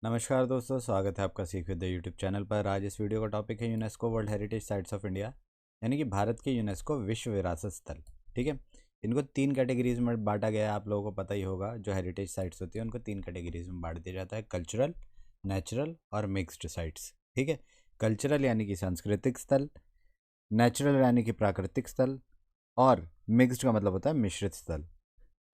नमस्कार दोस्तों, स्वागत है आपका सीख विद द यूट्यूब चैनल पर। आज इस वीडियो का टॉपिक है UNESCO world heritage sites of India, यानी कि भारत के यूनेस्को विश्व विरासत स्थल। ठीक है, इनको 3 कैटेगरीज में बांटा गया है। आप लोगों को पता ही होगा, जो हेरिटेज साइट्स होती है उनको 3 कैटेगरीज में बांट दिया जाता है: कल्चरल, नेचुरल और मिक्स्ड साइट्स। ठीक है, कल्चरल यानी कि सांस्कृतिक स्थल, नेचुरल यानी कि प्राकृतिक स्थल, और मिक्स्ड का मतलब होता है मिश्रित स्थल।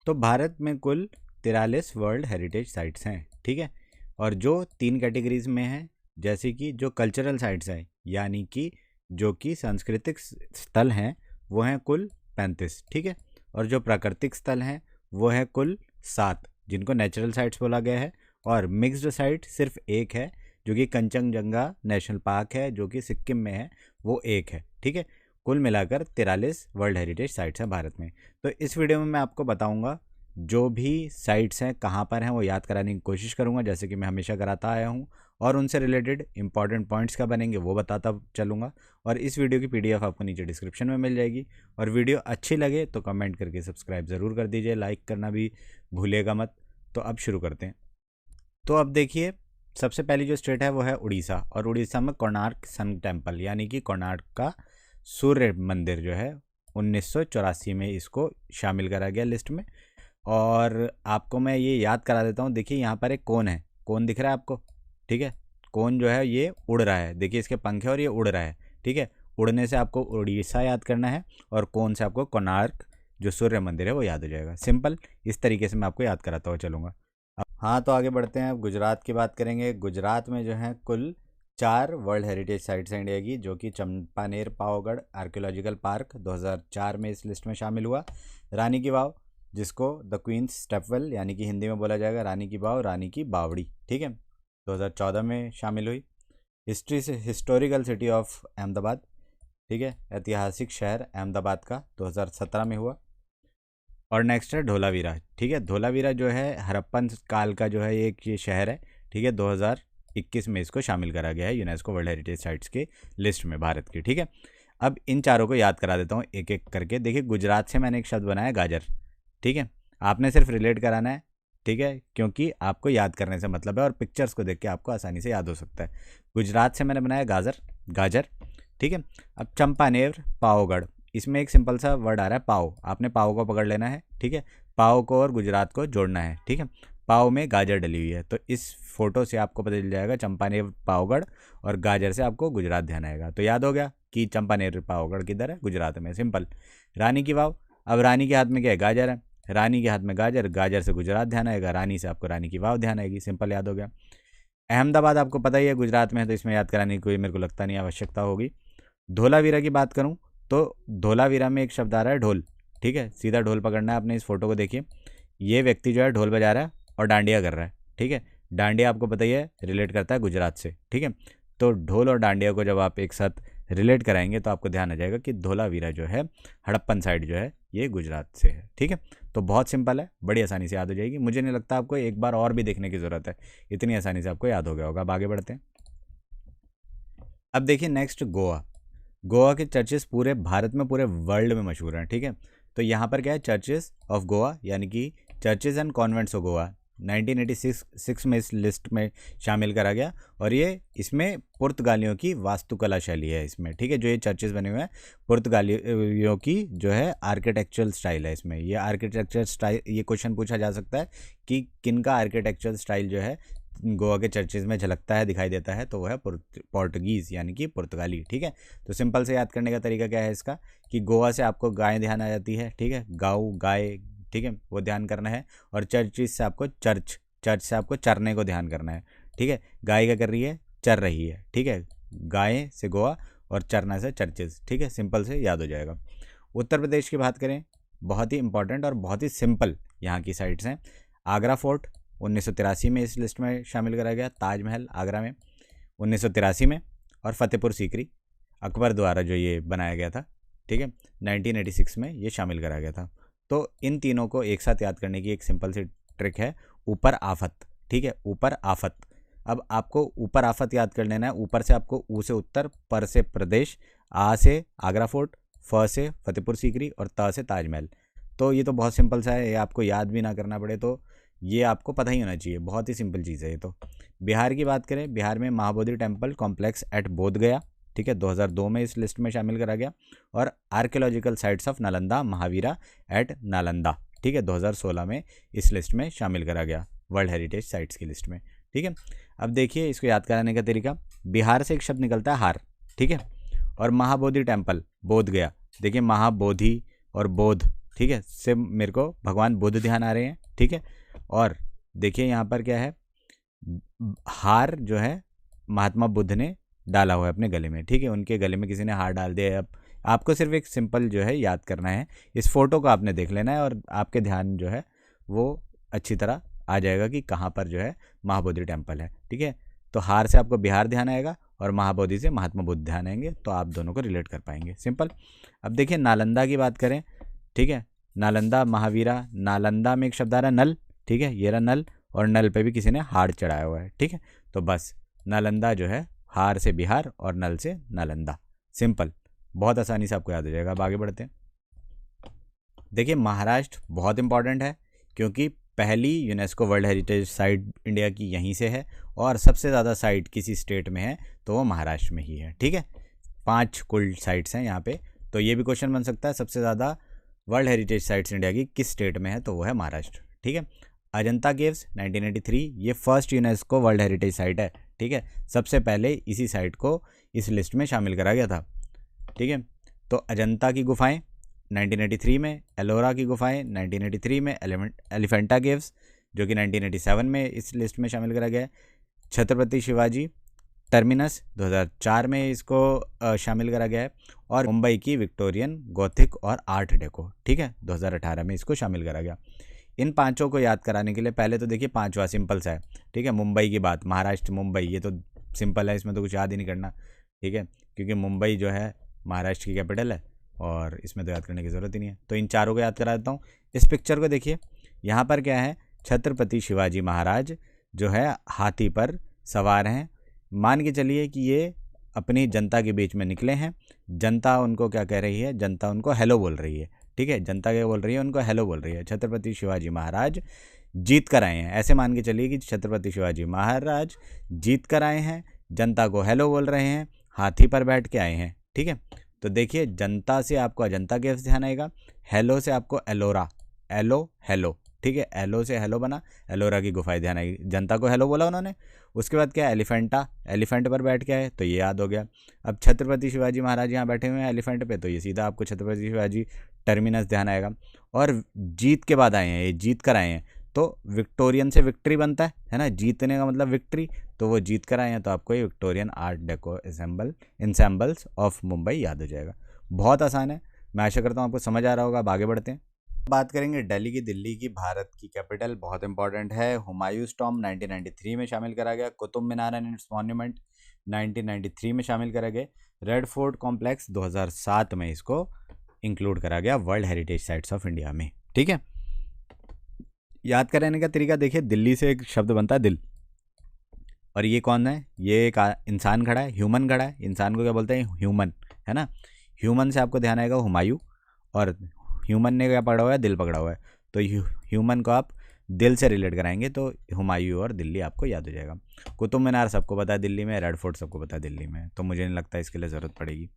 तो भारत में कुल 43 वर्ल्ड हेरिटेज साइट्स हैं। ठीक है, और जो 3 कैटेगरीज में हैं, जैसे कि जो कल्चरल साइट्स हैं यानी कि जो कि सांस्कृतिक स्थल हैं, वो हैं कुल 35। ठीक है, और जो प्राकृतिक स्थल हैं वो है कुल 7, जिनको नेचुरल साइट्स बोला गया है। और मिक्स्ड साइट सिर्फ एक है, जो कि कंचनजंगा नेशनल पार्क है, जो कि सिक्किम में है, वो एक है। ठीक है, कुल मिलाकर 43 वर्ल्ड हेरिटेज साइट्स हैं भारत में। तो इस वीडियो में मैं आपको बताऊंगा जो भी साइट्स हैं कहाँ पर हैं, वो याद कराने की कोशिश करूंगा, जैसे कि मैं हमेशा कराता आया हूं, और उनसे रिलेटेड इंपॉर्टेंट पॉइंट्स क्या बनेंगे वो बताता चलूँगा। और इस वीडियो की पीडीएफ आपको नीचे डिस्क्रिप्शन में मिल जाएगी। और वीडियो अच्छी लगे तो कमेंट करके सब्सक्राइब ज़रूर कर दीजिए, लाइक करना भी भूलेगा मत। तो अब शुरू करते हैं। तो अब देखिए, सबसे पहली जो स्टेट है वो है उड़ीसा, और उड़ीसा में कोणार्क सन टेम्पल यानी कि कोणार्क का सूर्य मंदिर जो है 1984 में इसको शामिल करा गया लिस्ट में। और आपको मैं ये याद करा देता हूँ। देखिए, यहाँ पर एक कोन है, कोन दिख रहा है आपको? ठीक है, कोन जो है ये उड़ रहा है, देखिए इसके पंख है और ये उड़ रहा है। ठीक है, उड़ने से आपको उड़ीसा याद करना है, और कोन से आपको कोणार्क जो सूर्य मंदिर है वो याद हो जाएगा। सिंपल, इस तरीके से मैं आपको याद कराता हुआ चलूँगा। हाँ, तो आगे बढ़ते हैं। अब गुजरात की बात करेंगे। गुजरात में जो है कुल 4 वर्ल्ड हेरिटेज साइट्स हैं इंडिया की, जो कि चंपानेर पावागढ़ आर्कियोलॉजिकल पार्क 2004 में इस लिस्ट में शामिल हुआ। रानी की वाव, जिसको द क्वींस स्टेपवेल यानी कि हिंदी में बोला जाएगा रानी की वाव, रानी की बावड़ी, ठीक है, 2014 में शामिल हुई। हिस्ट्री से हिस्टोरिकल सिटी ऑफ अहमदाबाद, ठीक है, ऐतिहासिक शहर अहमदाबाद का 2017 में हुआ। और नेक्स्ट है धोलावीरा। ठीक है, धोलावीरा जो है हड़प्पन काल का जो है एक ये शहर है। ठीक है, 2021 में इसको शामिल करा गया है यूनेस्को वर्ल्ड हेरिटेज साइट्स के लिस्ट में भारत की। ठीक है, अब इन चारों को याद करा देता हूँ एक एक करके। देखिए, गुजरात से मैंने एक शब्द बनाया गाजर। ठीक है, आपने सिर्फ रिलेट कराना है। ठीक है, क्योंकि आपको याद करने से मतलब है, और पिक्चर्स को देख के आपको आसानी से याद हो सकता है। गुजरात से मैंने बनाया गाजर, गाजर। ठीक है, अब चंपानेर पावगढ़, इसमें एक सिंपल सा वर्ड आ रहा है पाव, आपने पाव को पकड़ लेना है। ठीक है, पाव को और गुजरात को जोड़ना है। ठीक है, पाव में गाजर डली हुई है, तो इस फोटो से आपको पता चल जाएगा चंपानेर पावगढ़, और गाजर से आपको गुजरात ध्यान आएगा। तो याद हो गया कि चंपानेर पावगढ़ किधर है? गुजरात में। सिंपल। रानी की वाव, अब रानी के हाथ में क्या है? गाजर है, रानी के हाथ में गाजर, गाजर से गुजरात ध्यान आएगा, रानी से आपको रानी की वाव ध्यान आएगी। सिंपल, याद हो गया। अहमदाबाद आपको पता ही है गुजरात में है, तो इसमें याद कराने की कोई मेरे को लगता नहीं आवश्यकता होगी। धोलावीरा की बात करूं तो धोलावीरा में एक शब्द आ रहा है ढोल। ठीक है, सीधा ढोल पकड़ना है आपने। इस फोटो को देखिए, ये व्यक्ति जो है ढोल बजा रहा है और डांडिया कर रहा है। ठीक है, डांडिया आपको पता ही है रिलेट करता है गुजरात से। ठीक है, तो ढोल और डांडिया को जब आप एक साथ रिलेट कराएंगे तो आपको ध्यान आ जाएगा कि धोलावीरा जो है हड़प्पन साइड जो है ये गुजरात से है। ठीक है, तो बहुत सिंपल है, बड़ी आसानी से याद हो जाएगी। मुझे नहीं लगता आपको एक बार और भी देखने की ज़रूरत है, इतनी आसानी से आपको याद हो गया होगा। अब आगे बढ़ते हैं। अब देखिए नेक्स्ट, गोवा। गोवा के चर्चेस पूरे भारत में, पूरे वर्ल्ड में मशहूर हैं। ठीक है, तो यहाँ पर क्या है? चर्चेस ऑफ गोवा यानी कि churches and convents of Goa 1986 में इस लिस्ट में शामिल करा गया। और ये इसमें पुर्तगालियों की वास्तुकला शैली है इसमें। ठीक है, जो ये चर्चेस बने हुए हैं पुर्तगालियों की जो है आर्किटेक्चरल स्टाइल है इसमें। ये आर्किटेक्चर स्टाइल, ये क्वेश्चन पूछा जा सकता है कि किन का आर्किटेक्चरल स्टाइल जो है गोवा के चर्चेज में झलकता है, दिखाई देता है, तो वह है पोर्टुगीज़ यानी कि पुर्तगाली। ठीक है, तो सिंपल से याद करने का तरीका क्या है इसका, कि गोवा से आपको गाय ध्यान आ जाती है। ठीक है, गाँव, गाय, ठीक है, वो ध्यान करना है। और चर्चिज से आपको चर्च, चर्च से आपको चरने को ध्यान करना है। ठीक है, गाय क्या कर रही है? चर रही है। ठीक है, गाय से गोवा और चरना से चर्चेज। ठीक है, सिंपल से याद हो जाएगा। उत्तर प्रदेश की बात करें, बहुत ही इंपॉर्टेंट और बहुत ही सिंपल यहाँ की साइट्स हैं। आगरा फोर्ट 1983 में इस लिस्ट में शामिल करा गया। ताजमहल आगरा में 1983 में। और फतेहपुर सीकरी अकबर द्वारा जो ये बनाया गया था, ठीक है, 1986 में ये शामिल करा गया था। तो इन तीनों को एक साथ याद करने की एक सिंपल सी ट्रिक है, ऊपर आफत। ठीक है, ऊपर आफत। अब आपको ऊपर आफत याद कर लेना है। ऊपर से आपको ऊ से उत्तर, पर से प्रदेश, आ से आगरा फोर्ट, फ से फतेहपुर सीकरी और त से ताजमहल। तो ये तो बहुत सिंपल सा है, ये आपको याद भी ना करना पड़े तो ये आपको पता ही होना चाहिए, बहुत ही सिंपल चीज़ है ये तो। बिहार की बात करें, बिहार में महाबोधि टेम्पल कॉम्प्लेक्स एट बोध गया, ठीक है, 2002 में इस लिस्ट में शामिल करा गया। और archaeological sites of Nalanda Mahavira at Nalanda, ठीक है, 2016 में इस लिस्ट में शामिल करा गया वर्ल्ड हेरिटेज साइट्स की लिस्ट में, ठीक है। अब देखिए इसको याद कराने का तरीका, बिहार से एक शब्द निकलता है हार, ठीक है, और महाबोधि टेम्पल बोध गया, देखिए महाबोधि और बोध, ठीक है, से मेरे को भगवान बुद्ध ध्यान आ रहे हैं, ठीक है। और देखिए यहाँ पर क्या है, हार जो है महात्मा बुद्ध ने डाला हुआ है अपने गले में, ठीक है, उनके गले में किसी ने हार डाल दिया है। अब आपको सिर्फ एक सिंपल जो है याद करना है, इस फोटो को आपने देख लेना है और आपके ध्यान जो है वो अच्छी तरह आ जाएगा कि कहाँ पर जो है महाबोधि टेम्पल है, ठीक है। तो हार से आपको बिहार ध्यान आएगा और महाबोधि से महात्मा बुद्ध ध्यान आएंगे, तो आप दोनों को रिलेट कर पाएंगे, सिंपल। अब देखिए नालंदा की बात करें, ठीक है, नालंदा महावीरा, नालंदा में एक शब्द आ रहा है नल, ठीक है, ये रहा नल, और नल पे भी किसी ने हार चढ़ाया हुआ है, ठीक है। तो बस नालंदा जो है हार से बिहार और नल से नालंदा, सिंपल, बहुत आसानी से आपको याद हो जाएगा। अब आगे बढ़ते हैं। देखिए महाराष्ट्र बहुत इंपॉर्टेंट है क्योंकि पहली UNESCO world heritage site India की यहीं से है, और सबसे ज़्यादा साइट किसी स्टेट में है तो वो महाराष्ट्र में ही है, ठीक है। 5 कुल साइट्स हैं यहाँ पे, तो ये भी क्वेश्चन बन सकता है सबसे ज़्यादा वर्ल्ड हेरिटेज साइट्स इंडिया की किस स्टेट में है, तो वो है महाराष्ट्र, ठीक है। अजंता केव्स 1983, ये first UNESCO world heritage site है, ठीक है, सबसे पहले इसी साइट को इस लिस्ट में शामिल करा गया था, ठीक है। तो अजंता की गुफाएं 1983 में, एलोरा की गुफाएं 1983 में, एलिफेंटा केव्स जो कि 1987 में इस लिस्ट में शामिल करा गया है, छत्रपति शिवाजी टर्मिनस 2004 में इसको शामिल करा गया है, और मुंबई की विक्टोरियन गॉथिक और आर्ट डेको, ठीक है, 2018 में इसको शामिल करा गया। इन पांचों को याद कराने के लिए पहले तो देखिए पांचवा सिंपल सा है, ठीक है, मुंबई की बात, महाराष्ट्र मुंबई, ये तो सिंपल है, इसमें तो कुछ याद ही नहीं करना, ठीक है, क्योंकि मुंबई जो है महाराष्ट्र की कैपिटल है और इसमें तो याद करने की ज़रूरत ही नहीं है। तो इन चारों को याद करा देता हूँ। इस पिक्चर को देखिए, यहाँ पर क्या है, छत्रपति शिवाजी महाराज जो है हाथी पर सवार हैं, मान के चलिए कि ये अपनी जनता के बीच में निकले हैं, जनता उनको क्या कह रही है, जनता उनको हेलो बोल रही है, ठीक है, जनता क्या बोल रही है, उनको हेलो बोल रही है। छत्रपति शिवाजी महाराज जीत कर आए हैं, ऐसे मान के चलिए कि छत्रपति शिवाजी महाराज जीत कर आए हैं, जनता को हेलो बोल रहे हैं, हाथी पर बैठ के आए हैं, ठीक है। तो देखिए जनता से आपको अजंता केव्स ध्यान आएगा, हेलो से आपको एलोरा, एलो हेलो, ठीक है, एलो से हेलो बना, एलोरा की गुफाएं ध्यान आएगी, जनता को हेलो बोला उन्होंने। उसके बाद क्या, एलिफेंटा, एलिफेंट पर बैठ के आए, तो ये याद हो गया। अब छत्रपति शिवाजी महाराज यहाँ बैठे हुए हैं एलिफेंट पे, तो ये सीधा आपको छत्रपति शिवाजी टर्मिनस ध्यान आएगा। और जीत के बाद आए हैं, ये जीत कर आए हैं, तो विक्टोरियन से विक्ट्री बनता है ना, जीतने का मतलब विक्ट्री, तो वो जीत कर आए हैं, तो आपको ये Victorian art deco ensembles of Mumbai याद हो जाएगा। बहुत आसान है, मैं आशा करता हूँ आपको समझ आ रहा होगा। अब आगे बढ़ते हैं, बात करेंगे दिल्ली की। दिल्ली की भारत की कैपिटल बहुत इंपॉर्टेंट है। हुमायूंस टॉम्ब 1993 में शामिल करा गया, Qutub Minar and it's monument 1993 में शामिल करा गया, रेड फोर्ट कॉम्प्लेक्स 2007 में इसको इंक्लूड करा गया world heritage sites of India में, ठीक है। याद कराने का तरीका देखिए, दिल्ली से एक शब्द बनता है दिल, और ये कौन है, ये एक इंसान खड़ा है, ह्यूमन खड़ा है, इंसान को क्या बोलते हैं, ह्यूमन, है ना। ह्यूमन से आपको ध्यान आएगा हुमायूं, और ह्यूमन ने क्या पकड़ा हुआ है, दिल पकड़ा हुआ है, तो ह्यूमन को आप दिल से रिलेट कराएंगे तो हुमायूं और दिल्ली आपको याद हो जाएगा। कुतुब मीनार सबको पता है दिल्ली में, रेड फोर्ट सबको पता है दिल्ली में, तो मुझे नहीं लगता इसके लिए ज़रूरत पड़ेगी।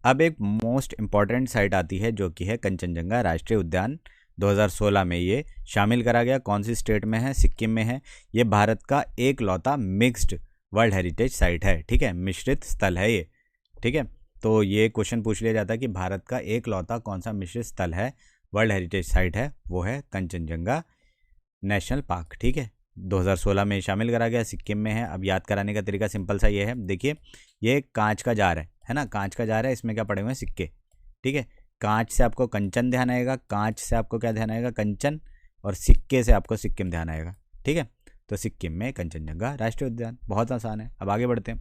अब एक मोस्ट इम्पॉर्टेंट साइट आती है जो कि है कंचनजंगा राष्ट्रीय उद्यान, 2016 में ये शामिल करा गया। कौन सी स्टेट में है, सिक्किम में है। ये भारत का एक लौता मिक्स्ड वर्ल्ड हेरिटेज साइट है, ठीक है, मिश्रित स्थल है ये, ठीक है। तो ये क्वेश्चन पूछ लिया जाता है कि भारत का एक लौता कौन सा मिश्रित स्थल है, वर्ल्ड हेरिटेज साइट है, वो है कंचनजंगा नेशनल पार्क, ठीक है, 2016 में शामिल करा गया, सिक्किम में है। अब याद कराने का तरीका सिंपल सा ये है, देखिए ये कांच का जार है ना, कांच का जार है, इसमें क्या पड़े हुए हैं, सिक्के, ठीक है। कांच से आपको कंचन ध्यान आएगा, कांच से आपको क्या ध्यान आएगा, कंचन, और सिक्के से आपको सिक्किम ध्यान आएगा, ठीक है। तो सिक्किम में कंचनजंगा राष्ट्रीय उद्यान, बहुत आसान है। अब आगे बढ़ते हैं।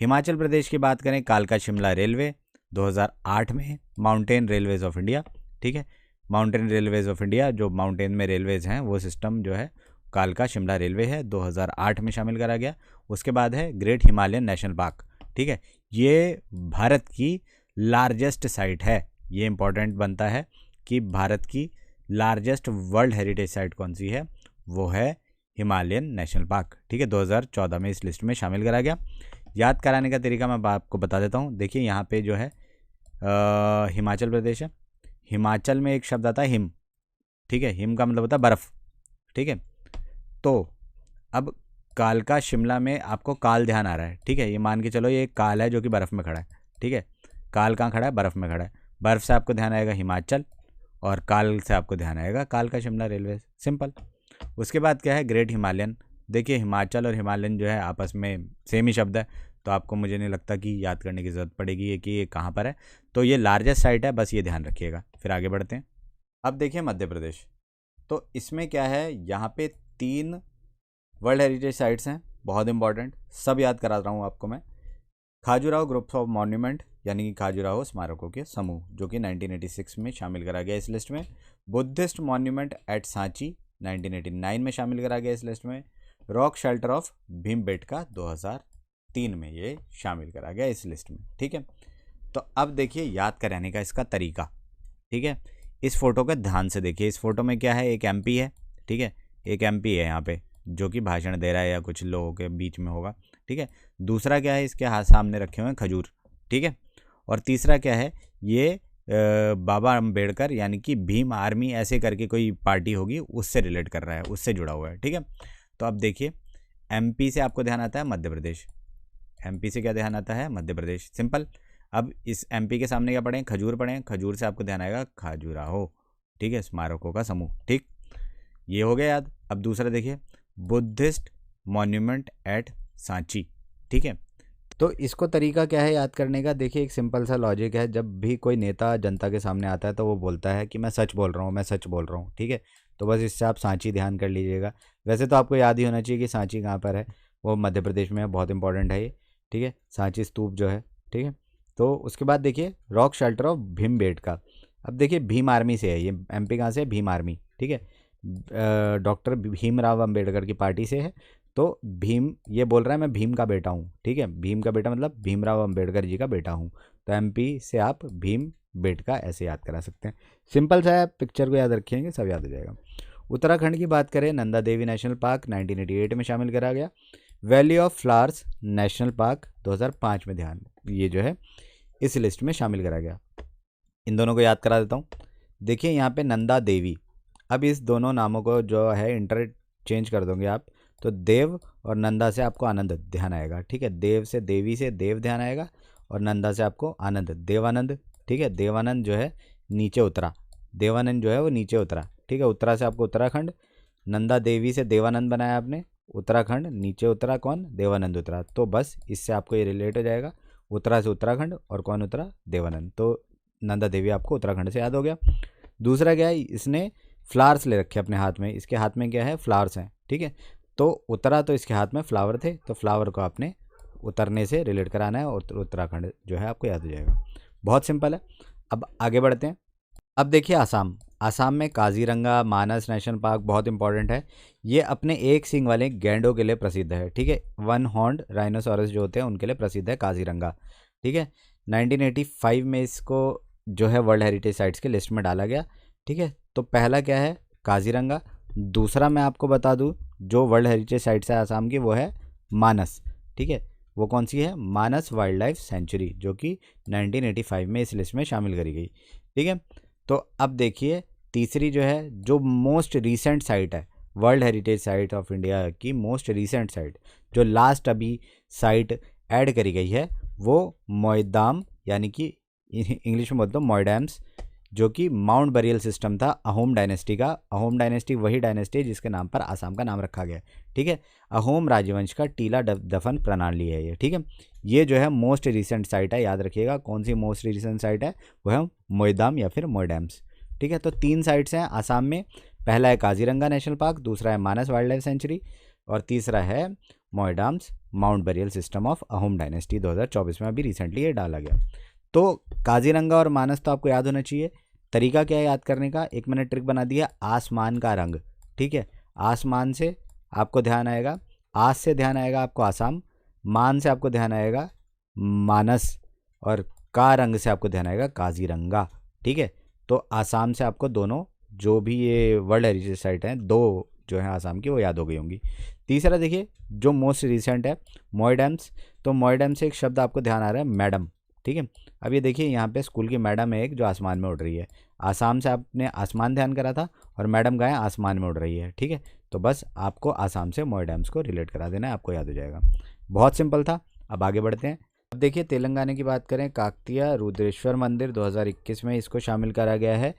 हिमाचल प्रदेश की बात करें, कालका शिमला रेलवे 2008 में, माउंटेन रेलवेज ऑफ इंडिया, ठीक है, माउंटेन रेलवेज ऑफ इंडिया, जो माउंटेन में रेलवेज हैं वो सिस्टम जो है कालका शिमला रेलवे है, 2008 में शामिल करा गया। उसके बाद है ग्रेट हिमालयन नेशनल पार्क, ठीक है, ये भारत की लार्जेस्ट साइट है, ये इंपॉर्टेंट बनता है कि भारत की लार्जेस्ट वर्ल्ड हेरिटेज साइट कौन सी है, वो है हिमालयन नेशनल पार्क। ठीक है, 2014 में इस लिस्ट में शामिल करा गया। याद कराने का तरीका मैं आपको बता देता हूँ। देखिए यहाँ पे जो है हिमाचल प्रदेश है, हिमाचल में एक शब्द आता है हिम। ठीक है, हिम का मतलब होता है बर्फ़। ठीक है, तो अब कालका शिमला में आपको काल ध्यान आ रहा है। ठीक है, ये मान के चलो ये एक काल है जो कि बर्फ़ में खड़ा है। ठीक है, काल कहाँ खड़ा है, बर्फ़ में खड़ा है। बर्फ़ से आपको ध्यान आएगा हिमाचल, और काल से आपको ध्यान आएगा कालका शिमला रेलवे, सिंपल। उसके बाद क्या है, ग्रेट हिमालयन। देखिए हिमाचल और हिमालयन जो है आपस में सेम ही शब्द है, तो आपको मुझे नहीं लगता कि याद करने की ज़रूरत पड़ेगी कि ये कहाँ पर है। तो ये लार्जेस्ट साइट है, बस ये ध्यान रखिएगा। फिर आगे बढ़ते हैं। अब देखिए मध्य प्रदेश, तो इसमें क्या है, यहाँ पे 3 वर्ल्ड हेरिटेज साइट्स हैं, बहुत इंपॉर्टेंट, सब याद करा रहा हूँ आपको मैं। खाजुराहो ग्रुप ऑफ मॉन्यूमेंट, यानी कि खाजुराहो स्मारकों के समूह, जो कि 1986 में शामिल करा गया इस लिस्ट में। बुद्धिस्ट मॉन्यूमेंट एट सांची 1989 में शामिल करा गया इस लिस्ट में। रॉक शेल्टर ऑफ भीमबेटका 2003 में ये शामिल करा गया इस लिस्ट में। ठीक है, तो अब देखिए याद कराने का इसका तरीका। ठीक है, इस फोटो का ध्यान से देखिए। इस फोटो में क्या है, एक एमपी है। ठीक है, एक एमपी है यहाँ पे जो कि भाषण दे रहा है या कुछ लोगों के बीच में होगा। ठीक है, दूसरा क्या है, इसके हाथ सामने रखे हुए हैं खजूर। ठीक है, और तीसरा क्या है, ये बाबा अम्बेडकर यानी कि भीम आर्मी ऐसे करके कोई पार्टी होगी, उससे रिलेट कर रहा है, उससे जुड़ा हुआ है। ठीक है, तो अब देखिए एमपी से आपको ध्यान आता है मध्य प्रदेश, एमपी से क्या ध्यान आता है, मध्य प्रदेश, सिंपल। अब इस एमपी के सामने क्या पढ़ें, खजूर पढ़ें, खजूर से आपको ध्यान आएगा खाजुराहो। ठीक है, स्मारकों का समूह। ठीक, ये हो गया याद। अब दूसरा देखिए, बुद्धिस्ट मॉन्यूमेंट एट सांची। ठीक है, तो इसको तरीका क्या है याद करने का, देखिए एक सिंपल सा लॉजिक है। जब भी कोई नेता जनता के सामने आता है तो वो बोलता है कि मैं सच बोल रहा हूँ, मैं सच बोल रहा हूँ। ठीक है, तो बस इससे आप सांची ध्यान कर लीजिएगा। वैसे तो आपको याद ही होना चाहिए कि सांची कहाँ पर है, वो मध्य प्रदेश में है, बहुत इंपॉर्टेंट है ये। ठीक है, सांची स्तूप जो है। ठीक है, तो उसके बाद देखिए रॉक शेल्टर ऑफ भीमबेटका। अब देखिए भीम आर्मी से है ये, एमपी कहाँ से है, भीम आर्मी। ठीक है, डॉक्टर भीमराव अम्बेडकर की पार्टी से है। तो भीम ये बोल रहा है मैं भीम का बेटा हूँ। ठीक है, भीम का बेटा मतलब भीमराव अम्बेडकर जी का बेटा हूँ। तो एमपी से आप भीम बेटका ऐसे याद करा सकते हैं। सिंपल सा है, पिक्चर को याद रखेंगे सब याद हो जाएगा। उत्तराखंड की बात करें, नंदा देवी नेशनल पार्क 1988 में शामिल करा गया। Valley of flowers national park 2005 में ध्यान ये जो है इस लिस्ट में शामिल करा गया। इन दोनों को याद करा देता हूँ। देखिए यहाँ पे नंदा देवी, अब इस दोनों नामों को जो है इंटरचेंज कर दोगे आप, तो देव और नंदा से आपको आनंद ध्यान आएगा। ठीक है, देव से देवी से देव ध्यान आएगा, और नंदा से आपको आनंद, देवानंद। ठीक है, देवानंद जो है नीचे उतरा, देवानंद जो है वो नीचे उतरा। ठीक है, उत्तरा से आपको उत्तराखंड, नंदा देवी से देवानंद बनाया आपने, उत्तराखंड नीचे उतरा कौन, देवानंद उतरा। तो बस इससे आपको ये रिलेट हो जाएगा, उत्तरा से उत्तराखंड और कौन उतरा, देवानंद। तो नंदा देवी आपको उत्तराखंड से याद हो गया। दूसरा क्या है, इसने फ्लावर्स ले रखे अपने हाथ में, इसके हाथ में क्या है, फ्लावर्स हैं। ठीक है, तो उतरा तो इसके हाथ में फ्लावर थे, तो फ्लावर को आपने उतरने से रिलेट कराना है, और उत्तराखंड जो है आपको याद हो जाएगा। बहुत सिंपल है। अब आगे बढ़ते हैं। अब देखिए आसाम, आसाम में काजीरंगा मानस नेशनल पार्क बहुत इंपॉर्टेंट है। ये अपने एक सींग वाले गैंडों के लिए प्रसिद्ध है। ठीक है, वन हॉर्न्ड राइनोसोरस जो होते हैं उनके लिए प्रसिद्ध है काजीरंगा। ठीक है, 1985 में इसको जो है वर्ल्ड हेरिटेज साइट्स के लिस्ट में डाला गया। ठीक है, तो पहला क्या है, काजीरंगा। दूसरा मैं आपको बता दूं जो वर्ल्ड हेरिटेज साइट्स है आसाम की, वो है मानस। ठीक है, वो कौन सी है, मानस वाइल्ड लाइफ सेंचुरी, जो कि 1985 में इस लिस्ट में शामिल करी गई। ठीक है, तो अब देखिए तीसरी जो है, जो मोस्ट रीसेंट साइट है, world heritage site of India की मोस्ट रीसेंट साइट, जो लास्ट अभी साइट ऐड करी गई है, वो मोयदाम, यानी कि इंग्लिश में बोलते हो मोयडैम्स, जो कि माउंट बरियल सिस्टम था अहोम डायनेस्टी का। अहोम डायनेस्टी वही डायनेस्टी है जिसके नाम पर आसाम का नाम रखा गया। ठीक है, अहोम राजवंश का टीला दफन प्रणाली है ये। ठीक है, ये जो है मोस्ट रिसेंट साइट है, याद रखिएगा कौन सी मोस्ट रिसेंट साइट है, वो है मोयदाम या फिर मोयडैम्स। ठीक है, तो 3 साइट्स हैं आसाम में। पहला है काजीरंगा नेशनल पार्क, दूसरा है मानस वाइल्ड लाइफ सेंचुरी, और तीसरा है Moidams mound burial system of Ahom dynasty. 2024 में अभी रिसेंटली ये डाला गया। तो काजीरंगा और मानस तो आपको याद होना चाहिए। तरीका क्या है याद करने का, एक मैंने ट्रिक बना दिया, आसमान का रंग। ठीक है, आसमान से आपको ध्यान आएगा, आस से ध्यान आएगा आपको आसाम, मान से आपको ध्यान आएगा मानस, और का रंग से आपको ध्यान आएगा काजीरंगा। ठीक है, तो आसाम से आपको दोनों जो भी ये वर्ल्ड हेरिटेज साइट हैं, 2 जो है आसाम की, वो याद हो गई होंगी। तीसरा देखिए जो मोस्ट रिसेंट है, मोइडेम्स। तो मोइडेम से एक शब्द आपको ध्यान आ रहा है, मैडम। ठीक है, अब ये देखिए यहाँ पे स्कूल की मैडम है एक, जो आसमान में उड़ रही है। आसाम से आपने आसमान ध्यान करा था, और मैडम का है आसमान में उड़ रही है। ठीक है, तो बस आपको आसाम से मोइडेम्स को रिलेट करा देना है, आपको याद हो जाएगा। बहुत सिंपल था। अब आगे बढ़ते हैं। अब देखिए तेलंगाना की बात करें, काकतिया रुद्रेश्वर मंदिर 2021 में इसको शामिल करा गया है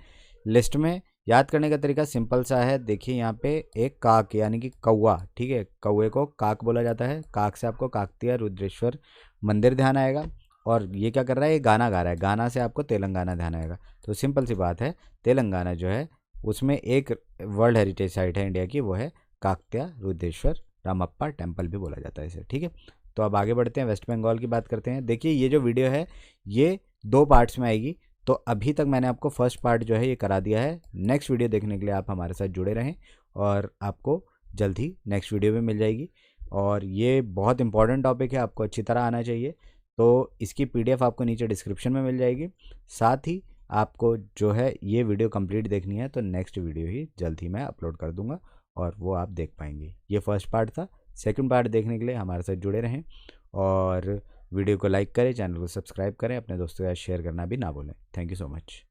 लिस्ट में। याद करने का तरीका सिंपल सा है, देखिए यहाँ पे एक काक यानी कि कौवा, ठीक है, कौवे को काक बोला जाता है। काक से आपको काकतिया रुद्रेश्वर मंदिर ध्यान आएगा। और ये क्या कर रहा है, ये गाना गा रहा है, गाना से आपको तेलंगाना ध्यान आएगा। तो सिंपल सी बात है, तेलंगाना जो है उसमें एक वर्ल्ड हेरिटेज साइट है इंडिया की, वो है काकतिया रुद्रेश्वर रामप्पा टेम्पल भी बोला जाता है इसे। ठीक है, तो अब आगे बढ़ते हैं, वेस्ट बंगाल की बात करते हैं। देखिए ये जो वीडियो है ये 2 पार्ट्स में आएगी। तो अभी तक मैंने आपको फर्स्ट पार्ट जो है ये करा दिया है। नेक्स्ट वीडियो देखने के लिए आप हमारे साथ जुड़े रहें, और आपको जल्द ही नेक्स्ट वीडियो में मिल जाएगी। और ये बहुत इंपॉर्टेंट टॉपिक है, आपको अच्छी तरह आना चाहिए। तो इसकी पीडीएफ आपको नीचे डिस्क्रिप्शन में मिल जाएगी। साथ ही आपको जो है ये वीडियो कंप्लीट देखनी है, तो नेक्स्ट वीडियो ही जल्द ही मैं अपलोड कर दूंगा, और वो आप देख पाएंगे। ये फर्स्ट पार्ट था। सेकंड पार्ट देखने के लिए हमारे साथ जुड़े रहें, और वीडियो को लाइक करें, चैनल को सब्सक्राइब करें, अपने दोस्तों के साथ शेयर करना भी ना भूलें। Thank you so much.